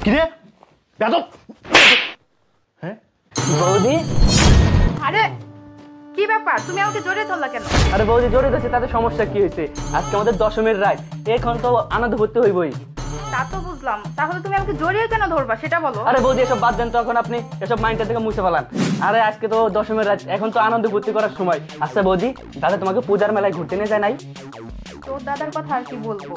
কিরে বেয়াদব হ্যাঁ বৌদি আরে কি ব্যাপার তুমি আমাকে জড়িয়ে ধরলা কেন? আরে বৌদি জড়িয়ে ধরছে তাতে সমস্যা কি হয়েছে আজকে আমাদের দশমীর রাত এখন তো আনন্দ করতে হইবই তা তো বুঝলাম তাহলে তুমি আমাকে জড়িয়ে কেন ধরবা সেটা বলো। আরে বৌদি এসব বাদ দেন তো এখন আপনি এসব মাইন্ডটা থেকে মুছে ফেলান আরে আজকে তো দশমীর রাত এখন তো আনন্দ ফুর্তি করার সময় আচ্ছা বৌদি দাদা তোমাকে পূজার মেলায় ঘুরতে নিয়ে যায় নাই? তোর দাদার কথা আর কি বলবো,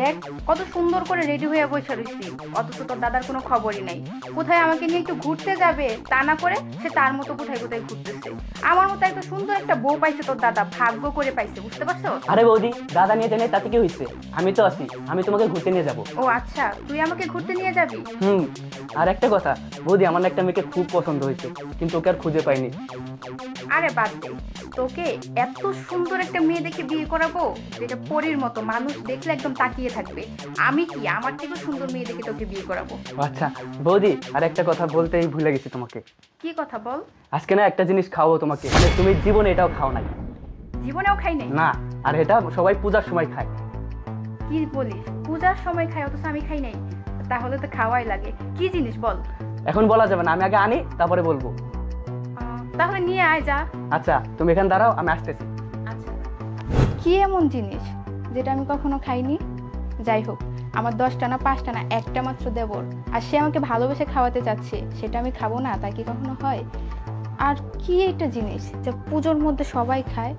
দেখ কত সুন্দর করে রেডি হয়ে বসে রয়েছি অথচ তোর দাদার কোনো খবরই নাই। কোথায় আমাকে নিয়ে একটু ঘুরতে যাবে তা না করে সে তার মতো কোথায় কোথায় ঘুরতেছে। আমার মতো একটা সুন্দর একটা বউ পাইছে তোর দাদা, ভাগ্য করে পাইছে, বুঝতে পারছো? আরে বৌদি দাদা নিয়ে জানে তাতে কি হয়েছে আমি তো আছি আমি তোমাকে ঘুরতে নিয়ে যাবো। ও আচ্ছা তুই আমাকে ঘুরতে নিয়ে যাবি? আর একটা কথা বৌদি আমার একটা মেয়েকে খুব পছন্দ হয়েছে কিন্তু ওকে আর খুঁজে পাইনি। আরে বাদ দে, তোকে এত সুন্দর একটা মেয়ে দেখে বিয়ে করাবো যেটা পরীর মতো, মানুষ দেখলে একদম তাকিয়ে থাকবে। আমি কি আমার থেকে সুন্দর মেয়ে দেখে তোকে বিয়ে করাবো? আচ্ছা বৌদি আর একটা কথা বলতেই ভুলে গেছি তোমাকে। কি কথা বল? আজকে না একটা জিনিস খাওয়াবো তোমাকে, মানে তুমি জীবনে এটাও খাও নাই। জীবনেও খাই নাই? না, আর এটা সবাই পূজার সময় খায়। কি বলিস, পূজার সময় খাই অথচ আমি খাই নাই? তাহলে তো খাওয়াই লাগে। কি জিনিস বল? এখন বলা যাবে না, আমি আগে আনি তারপরে বলবো। তাহলে নিয়ে আয় যা। আচ্ছা তুমি এখানে দাঁড়াও আমি আসতেছি। আচ্ছা কি এমন জিনিস যেটা আমি কখনো খাইনি? যাই হোক, আমার 10টা না 5টা না একটা মাত্র দেবর, আর সে আমাকে ভালোবেসে খাওয়াতে চাচ্ছে, সেটা আমি খাবো না তা কি কখনো হয়? আর কি একটা জিনিস যে পুজোর মধ্যে সবাই খায়?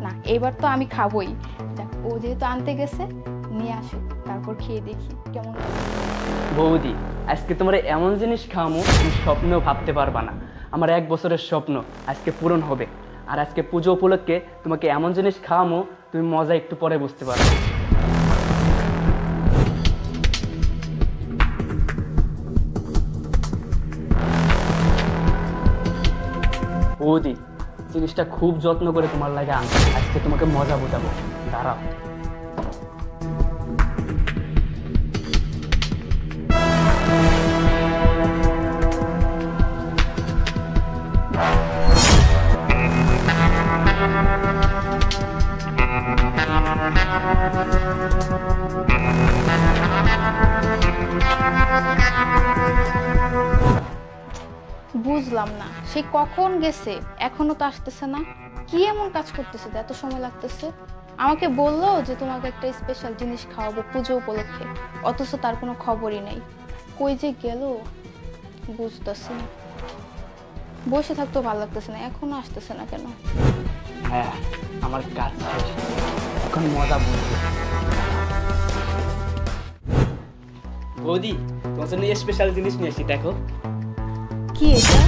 না, এবার তো আমি খাবোই। যাক, ও যেহেতু আনতে গেছে নিয়ে আসুক, তারপর খেয়ে দেখি কেমন লাগে। বৌদি আজকে তোমার এমন জিনিস খাওয়ামো তুমি স্বপ্নেও ভাবতে পারবা না। আমার 1 বছরের স্বপ্ন আজকে পূরণ হবে। আর আজকে পুজো উপলক্ষে তোমাকে এমন জিনিস খাওয়ামো তুমি মজা একটু পরে বুঝতে পারবে। বৌদি জিনিসটা খুব যত্ন করে তোমার লাগে আনছি, আজকে তোমাকে মজা বোঝাবো, দাঁড়াও। বুঝলাম না, সে কখন গেছে এখনো তো আসতেছে না। কি এমন কাজ করতেছে এত সময় লাগতেছে? আমাকে বললো যে তোমাকে একটা স্পেশাল জিনিস খাওয়াবো পুজো উপলক্ষে, অথচ তার কোনো খবরই নেই। কই যে গেল বুঝতেছি না। বসে থাকতেও ভালো লাগতেছে না, এখনো আসতেছে না কেন? হ্যাঁ আমার কাজ শেষ, এখন মজা বুঝবে। বৌদি তোমার জন্য স্পেশাল জিনিস নিয়ে এসেছি, দেখো। কি এটা?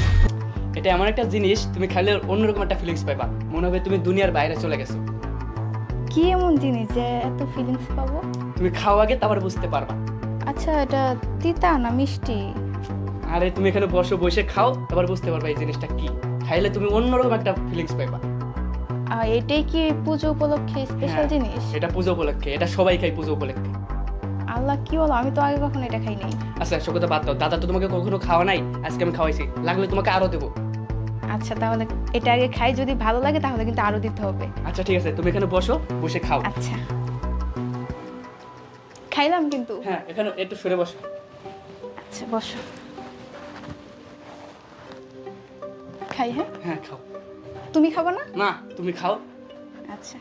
এটা এমন একটা জিনিস তুমি খাইলে অন্যরকম একটা ফিলিংস পাইবা, মনে হবে তুমি দুনিয়ার বাইরে চলে গেছো। কি এমন জিনিস যে এত ফিলিংস পাবো? তুমি খাও আগে তারপর বুঝতে পারবা। আচ্ছা, এটা তিতা না মিষ্টি? আরে তুমি এখানে বসো, বসে খাও তারপর বুঝতে পারবা এই জিনিসটা কি। খাইলে তুমি অন্যরকম একটা ফিলিংস পাইবা। এটাই কি পুজো উপলক্ষে স্পেশাল জিনিস? এটা পুজো উপলক্ষে, এটা সবাই খায় পুজো উপলক্ষে। আল্লাহ, কি বলো, আমি তো আগে কখনো এটা খাই নাই। আচ্ছা সব কথা বাদ দাও, দাদা তো তোমাকে কখনো খাওয়া নাই, আজকে আমি খাওয়াইছি, লাগলে তোমাকে আরো দেবো। আচ্ছা তাহলে এটা আগে খাই, যদি ভালো লাগে তাহলে কিন্তু আরো দিতে হবে। আচ্ছা ঠিক আছে, তুমি এখানে বসো, বসে খাও। আচ্ছা খাইলাম কিন্তু। হ্যাঁ এখানে একটু সরে বসো। আচ্ছা বসো, খাই। হ্যাঁ হ্যাঁ খাও। তুমি খাবো না? না তুমি খাও। আচ্ছা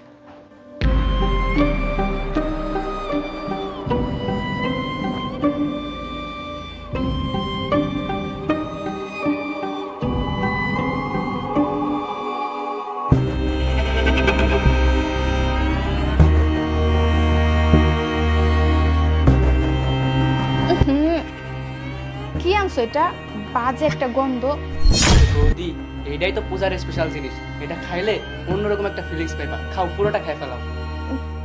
কি আনছো এটা? বাজে একটা গন্ধ। বৌদি এইটাই তো পূজার স্পেশাল জিনিস, এটা খাইলে অন্যরকম একটা ফিলিংস পাইবা, খাও পুরোটা খাই ফেলাও।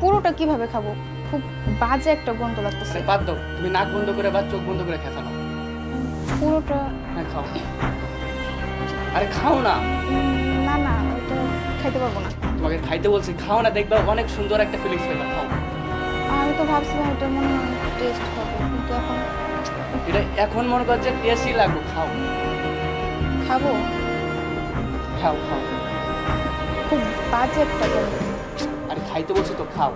পুরোটা কিভাবে খাবো? খুব বাজে একটা গন্ধ লাগতেছে। আরে বাদ দাও, তুমি নাক বন্ধ করে বা চোখ বন্ধ করে খাই ফেলাও। পুরোটা? হ্যাঁ খাও। আরে খাও না। না না, ওটা খাইতে পারবো না। তোমাকে খাইতে বলছি, খাও না, দেখবা অনেক সুন্দর একটা ফিলিংস পাইবা, খাও। আমি তো ভাবছিলাম এটা মনে হয় টেস্ট হবে, কিন্তু এখন এটা এখন মনে করছে টেস্টই লাগবে, খাও। খাবো? খাও খাও। খুব বাজে একটা গন্ধ। আরে খাইতে বলছি তো, খাও।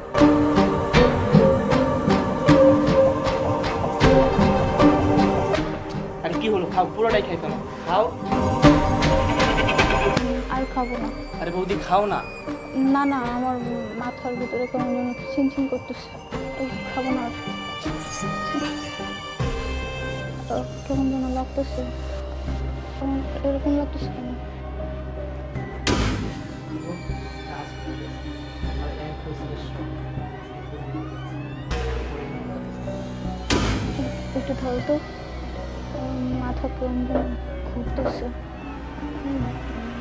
পুরোটাই খাইতো না, খাও। আর খাবো না। আরে বৌদি খাও না। না না, আমার মাথার ভিতরে কেমন যেন ছিনছিন করতেছে, খাবো না আর। কেমন যেন লাগতেছে, এরকম লাগতেছে কেন? একটু ধরো তো, মাথা কেমন যেন ঘুরতেছে,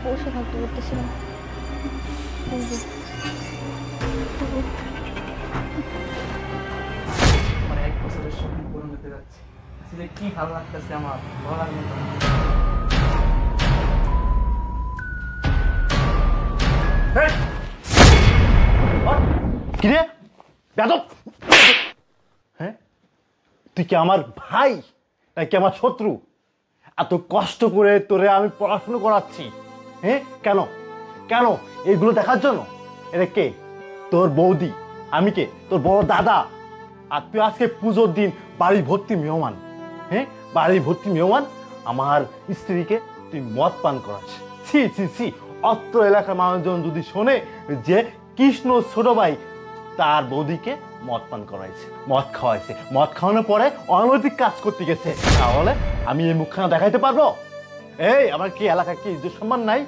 বসে থাকতে পারতেছি না। আমার 1 বছরের স্বপ্ন পূরণ হতে যাচ্ছে, আসলে কি ভালো লাগতেছে আমার, বলার মতো না। কিরে বেদব, হ্যাঁ তুই কি আমার ভাই নাকি আমার শত্রু? এত কষ্ট করে তোরে আমি পড়াশুনো করাচ্ছি, হ্যাঁ কেন কেন এইগুলো দেখার জন্য? এটা কে? তোর বৌদি। আমি কে? তোর বড় দাদা। আর তুই আজকে পুজোর দিন বাড়ি ভর্তি মেহমান, হ্যাঁ বাড়ি ভর্তি মেহমান, আমার স্ত্রীকে তুই মদ পান করাস। ছি ছি ছি, অত্র এলাকার মানুষজন যদি শোনে যে কৃষ্ণ ছোট ভাই তার বৌদিকে মদ পান করাইছে, মদ খাওয়াইছে, মদ খাওয়ানোর পরে অনৈতিক কাজ করতে গেছে, তাহলে আমি এই মুখখানা দেখাইতে পারবো? এই আমার কি এলাকায় কি ইজ্জত সম্মান নাই?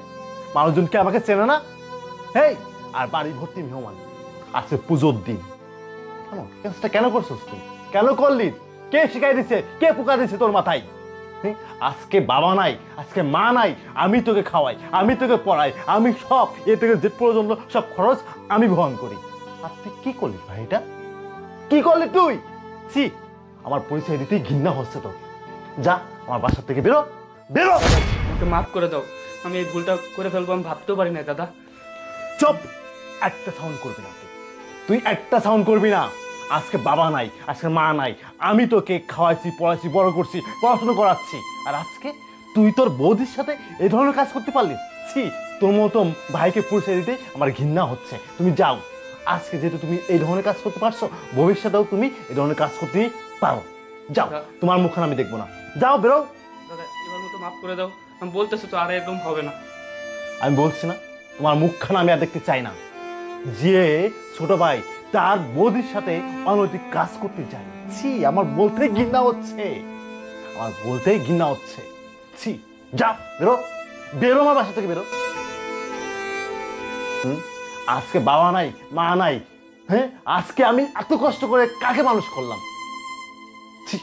মানুষজন কি আমাকে চেনে না? এই আর বাড়ি ভর্তি মেহমান, আজকে পুজোর দিন। কেন কাজটা কেন করছিস তুই? কেন করলি? কে শিখাই দিছে? কে পোকা দিছে তোর মাথায়? আজকে বাবা নাই, আজকে মা নাই, আমি তোকে খাওয়াই, আমি তোকে পড়াই, আমি সব এ থেকে যে প্রয়োজন সব খরচ আমি বহন করি। আর তুই কি করলি ভাই? এটা কি করলি তুই? ছি, আমার পরিচয় দিতেই ঘৃণা হচ্ছে তোকে। যা আমার বাসা থেকে বেরো, বেরো। আমাকে মাফ করে দাও, আমি এই ভুলটা করে ফেলবো, আমি ভাবতেও পারি না দাদা। চুপ, একটা সাউন্ড করবি না তুই, তুই একটা সাউন্ড করবি না। আজকে বাবা নাই, আজকে মা নাই, আমি তোকে খাওয়াইছি, পড়াইছি, বড় করছি, পড়াশোনা করাচ্ছি, আর আজকে তুই তোর বৌদির সাথে এই ধরনের কাজ করতে পারলি? ছি, তোর মতো ভাইকে পরিচয় দিতে আমার ঘৃণা হচ্ছে। তুমি যাও, আজকে যেহেতু তুমি এই ধরনের কাজ করতে পারছো, ভবিষ্যতেও তুমি এই ধরনের কাজ করতেই পারো। যাও, তোমার মুখখানা আমি দেখবো না। যাও, বেরো। দাদা এবার মতো মাফ করে দাও, আমি বলতেছি তো আর এরকম হবে না। আমি বলছি না, তোমার মুখখানা আমি আর দেখতে চাই না। যে ছোট ভাই তার বৌদির সাথে অনৈতিক কাজ করতে চায়, ছি, আমার বলতেই ঘৃণা হচ্ছে, আমার বলতেই ঘৃণা হচ্ছে। ছি, যা, বেরো, বেরো আমার বাসা থেকে, বেরো। আজকে বাবা নাই, মা নাই, হ্যাঁ আজকে আমি এত কষ্ট করে কাকে মানুষ করলাম? ছি।